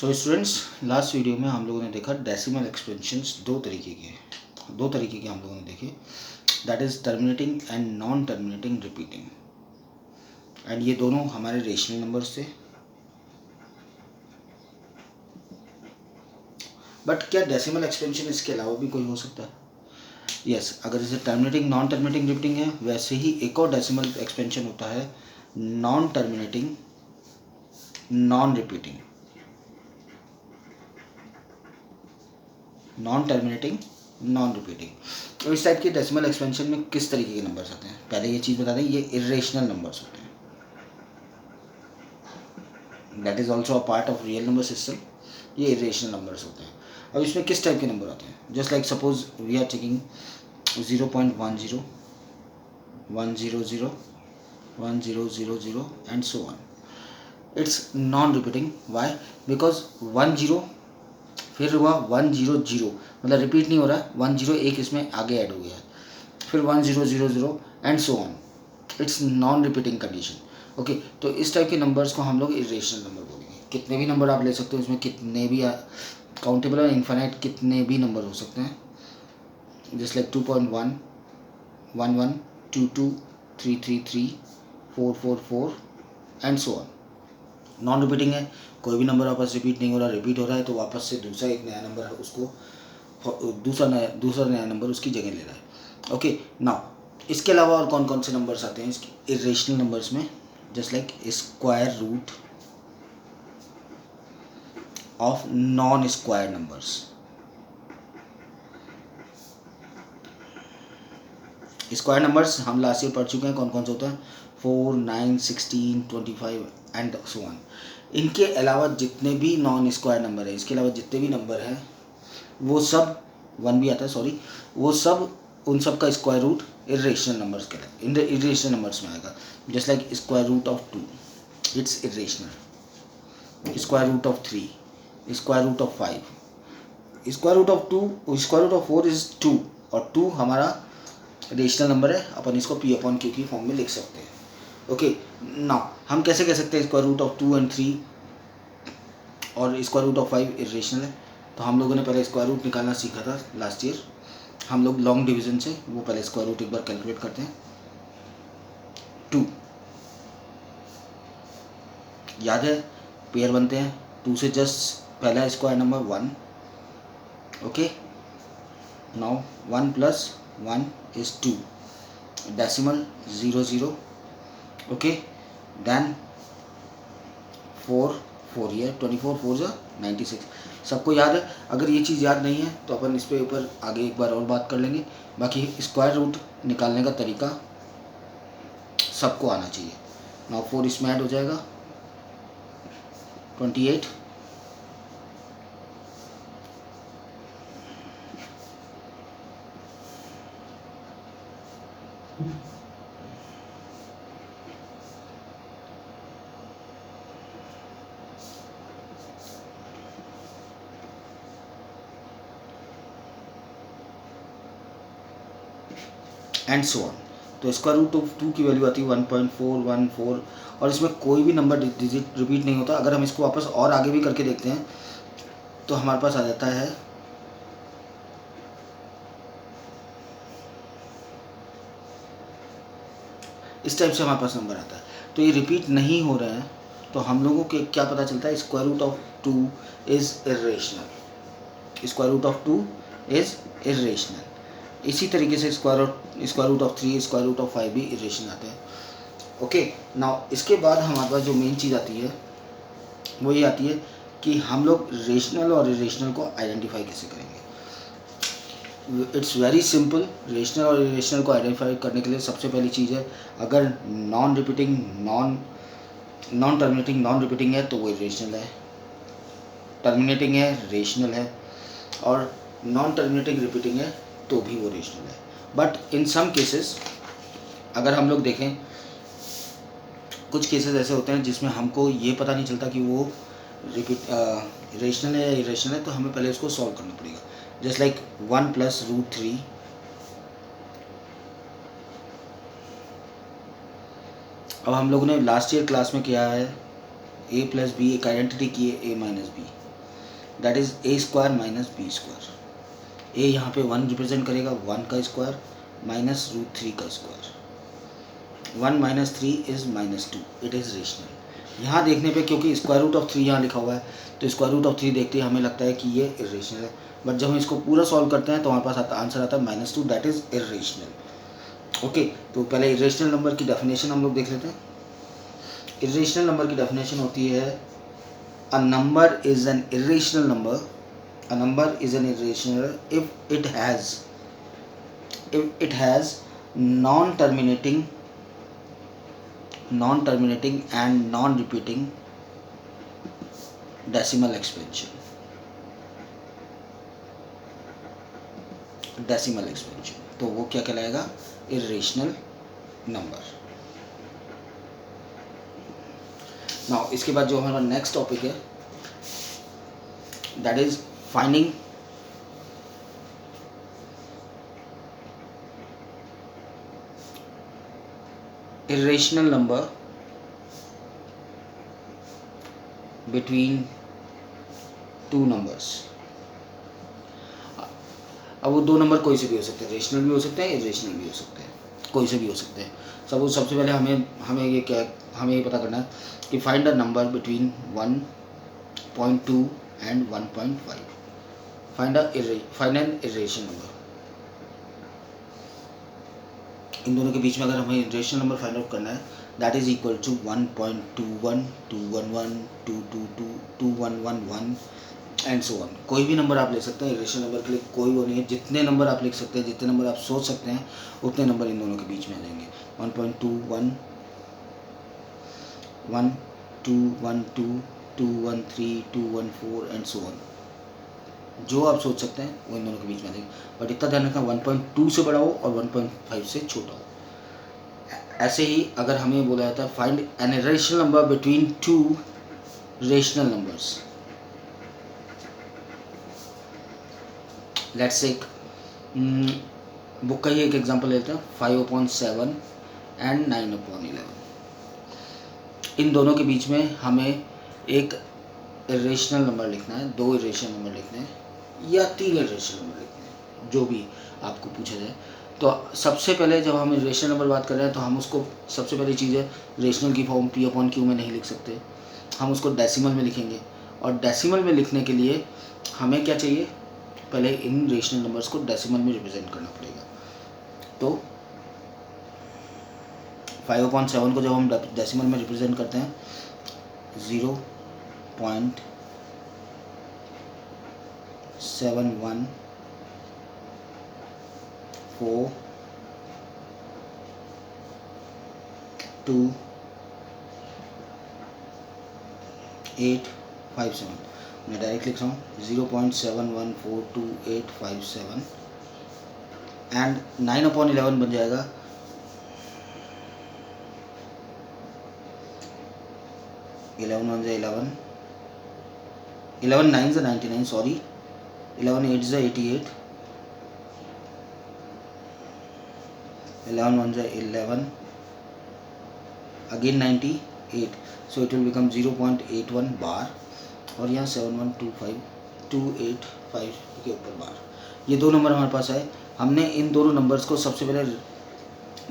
So students, last video में हम लोगों ने देखा डेसिमल एक्सपेंशंस दो तरीके के हम लोगों ने देखे, that is terminating and non terminating repeating. And ये दोनों हमारे रेशनल नंबर्स थे। बट क्या डेसिमल एक्सपेंशन इसके अलावा भी कोई हो सकता है? यस, अगर जैसे टर्मिनेटिंग नॉन टर्मिनेटिंग रिपीटिंग है, वैसे ही एक और डेसिमल एक्सपेंशन होता है non terminating non repeating. Non terminating non repeating. तो इस टाइप के डेसिमल एक्सपेंशन में किस तरीके के नंबर्स आते हैं? पहले ये चीज़ बता दें, ये इरेशनल नंबर्स होते हैं। That is also a part of real number system. ये इरेशनल नंबर्स होते हैं। अब इसमें किस टाइप के नंबर आते हैं? Just like suppose we are taking 0.10, 100, 1000 and so on. It's non repeating. Why? Because 10 फिर हुआ 100, मतलब रिपीट नहीं हो रहा है। 10 एक इसमें आगे ऐड हो गया है, फिर 1000 and so on. It's non repeating condition. Okay, तो इस टाइप के नंबर्स को हम लोग इरेशनल नंबर बोलेंगे। कितने भी नंबर आप ले सकते हो, इसमें कितने भी काउंटेबल और इन्फाइनाइट कितने भी नंबर हो सकते हैं। Just like 2.1, 11, 22, 333, 444 and so on. Non repeating है, कोई भी नंबर वापस रिपीट नहीं हो रहा। रिपीट हो रहा है तो वापस से दूसरा एक नया नंबर है, उसको दूसरा नया नंबर उसकी जगह ले रहा है। ओके, नाउ इसके अलावा और कौन कौन से नंबर्स आते हैं इसके इरेशनल नंबर्स में? Just like square root of non square numbers. Square numbers हम लास्ट ईयर पढ़ चुके हैं, कौन कौन से होते हैं? 4, 9, 16, 25 एंड सो ऑन। इनके अलावा जितने भी नॉन स्क्वायर नंबर है, इसके अलावा जितने भी नंबर हैं, वो सब 1 भी आता है, सॉरी, वो सब उन सब का स्क्वायर रूट इरेशनल नंबर्स कहलाए, इन इरेशनल नंबर्स में आएगा। Just like square root of 2, it's irrational. Square root of 3, square root of 5, square root of 2, square root of 4 is 2, और 2 हमारा रेशनल नंबर है। अपन इसको P/Q की फॉर्म में लिख सकते हैं। ओके, नाउ हम कैसे कह सकते हैं स्क्वायर रूट ऑफ 2 एंड 3 और स्क्वायर रूट ऑफ 5 इरेशनल है? तो हम लोगों ने पहले स्क्वायर रूट निकालना सीखा था लास्ट ईयर। हम लोग लॉन्ग डिवीजन से वो पहले स्क्वायर रूट एक बार कैलकुलेट करते हैं। 2 याद है, पेयर बनते हैं 2 से, जस्ट पहला square number 1। Okay, now 1 + 1 is 2, decimal 00। Okay, then 4 ये 24 4 96। सबको याद है? अगर ये चीज़ याद नहीं है तो अपन इस पे ऊपर आगे एक बार और बात कर लेंगे। बाकी स्क्वायर रूट निकालने का तरीका सबको आना चाहिए। नाउ 4 इसमें ऐड हो जाएगा 28, एंड सो ऑन। तो स्क्वायर रूट ऑफ 2 की वैल्यू आती है 1.414, और इसमें कोई भी नंबर डिजिट रिपीट नहीं होता। अगर हम इसको वापस और आगे भी करके देखते हैं तो हमारे पास आ जाता है इस टाइप से, हमारे पास नंबर आता है। तो ये रिपीट नहीं हो रहे हैं, तो हम लोगों को क्या पता चलता है? Square root of 2 is irrational. Square root of 2 is irrational. इसी तरीके से square root of 3, square root of 5 भी इरेशनल आते हैं। ओके, नाउ इसके बाद हमारे पास जो मेन चीज़ आती है वो ये आती है कि हम लोग रेशनल और इरेशनल को आइडेंटिफाई कैसे करेंगे। It's very simple. रेशनल और इरेशनल को आइडेंटिफाई करने के लिए सबसे पहली चीज़ है, अगर non repeating non terminating non repeating है तो वो इरेशनल है, टर्मिनेटिंग है रेशनल है, और नॉन टर्मिनेटिंग रिपीटिंग है तो भी वो रेशनल है। बट इन सम केसेस अगर हम लोग देखें, कुछ केसेस ऐसे होते हैं जिसमें हमको ये पता नहीं चलता कि वो रेशनल है या इरेशनल है, तो हमें पहले उसको सॉल्व करना पड़ेगा। जस्ट लाइक 1 + √3, अब हम लोगों ने लास्ट ईयर क्लास में किया है A + B, एक आइडेंटिटी की है A - B। That is A square minus B square. A यहाँ पे 1 रिप्रेजेंट करेगा, 1 का स्क्वायर माइनस √3 का square. 1 minus 3 is -2, it is rational. यहाँ देखने पे क्योंकि स्क्वायर रूट ऑफ 3 यहाँ लिखा हुआ है तो स्क्वायर रूट ऑफ 3 देखते ही हमें लगता है कि ये इरेशनल है, बट जब हम इसको पूरा सॉल्व करते हैं तो हमारे पास आंसर आता है -2, दैट इज़ इरेशनल। ओके, तो पहले इरेशनल नंबर की डेफिनेशन हम लोग देख लेते हैं। इरेशनल नंबर की डेफिनेशन होती है a number is an irrational number, a number is an irrational if it has non-terminating and non-repeating decimal expansion। तो वो क्या कहलाएगा? irrational number। नाउ इसके बाद जो हमारा नेक्स्ट टॉपिक है that is finding irrational number between two numbers। अब वो दो नंबर कोई से भी हो सकते हैं, रेशनल भी हो सकते हैं, इरेशनल भी हो सकते हैं, कोई से भी हो सकते हैं। सबसे पहले हमें ये पता करना है कि find a number between 1.2 and 1.5। Find an irrational number. इन दोनों के बीच में अगर हमें इरेशनल नंबर फाइंड आउट करना है that is equal to 1.21, 211, 222, 2111 and so on. कोई भी नंबर आप ले सकते हैं, इरेशनल नंबर के लिए कोई वो नहीं है। जितने नंबर आप लिख सकते हैं, जितने नंबर आप सोच सकते हैं, उतने नंबर इन दोनों के बीच में आ जाएंगे। 1.21, 1, 2, 1, 2, 2, 1, 3, 2, 1, 4 एंड सो ऑन। जो आप सोच सकते हैं वो इन दोनों के बीच में आ जाएंगे, बट इतना ध्यान रखना 1.2 से बड़ा हो और 1.5 से छोटा हो। ऐसे ही अगर हमें बोला जाता है find an irrational number between two rational numbers, let's एक बुक का ही एक एग्जांपल लेते हैं, 5/7 एंड 9/11। इन दोनों के बीच में हमें एक इरेशनल नंबर लिखना है, दो इरेशनल नंबर लिखने हैं या 3 इरेशनल नंबर लिखने हैं, जो भी आपको पूछा जाए। तो सबसे पहले जब हम इरेशनल नंबर बात कर रहे हैं तो हम उसको सबसे पहली चीज़ है रेशनल की फॉर्म P/Q में नहीं लिख सकते, हम उसको डेसिमल में लिखेंगे। और डेसिमल में लिखने के लिए हमें क्या चाहिए? पहले इन रेशनल नंबर्स को डेसिमल में रिप्रेजेंट करना पड़ेगा। तो 5/7 को जब हम डेसिमल में रिप्रेजेंट करते हैं 0.7142857। मैं डायरेक्ट लिख रहा हूँ 0.7142857 एंड 9/11 बन जाएगा 11 1 11, 11 9 99, sorry 11 8 88, 11 1 11, again 98, so it will become 0.81 बार और यहाँ 712528 के ऊपर बार। ये दो नंबर हमारे पास आए। हमने इन दोनों नंबर्स को सबसे पहले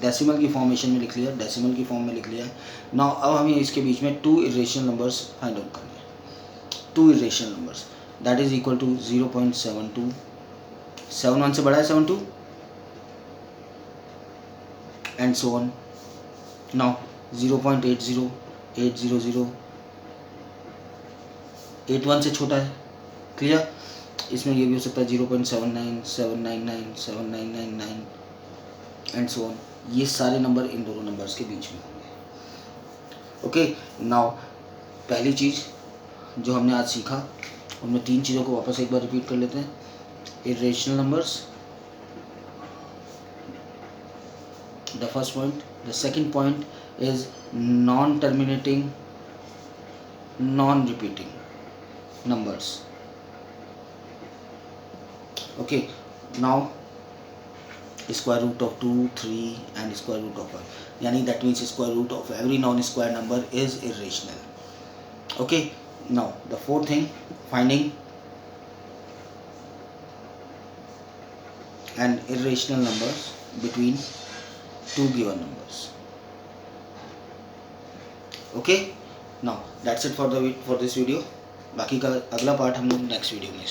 डेसिमल की फॉर्मेशन में लिख लिया, डेसिमल की फॉर्म में लिख लिया है। नाउ अब हमें इसके बीच में 2 इरेशनल नंबर्स फाइंड आउट करने हैं। 2 irrational numbers that is equal to 0.72, 71 से बड़ा है 72 एंड सो ऑन। नाउ 0.80, 800, 81 से छोटा है, क्लियर। इसमें ये भी हो सकता है 0.79, 799, 7999 एंड सो ऑन। ये सारे नंबर इन दोनों नंबर्स के बीच में होंगे। ओके, नाउ पहली चीज़ जो हमने आज सीखा उनमें 3 चीज़ों को वापस एक बार रिपीट कर लेते हैं। Irrational numbers, the first point. The second point is non terminating, non repeating numbers. Okay, now square root of 2, 3 and square root of 1, यानी that means square root of every non-square number is irrational. Okay, now the fourth thing, finding and irrational numbers between two given numbers. Okay, now that's it for this video. बाकी का अगला part हम लोग next video में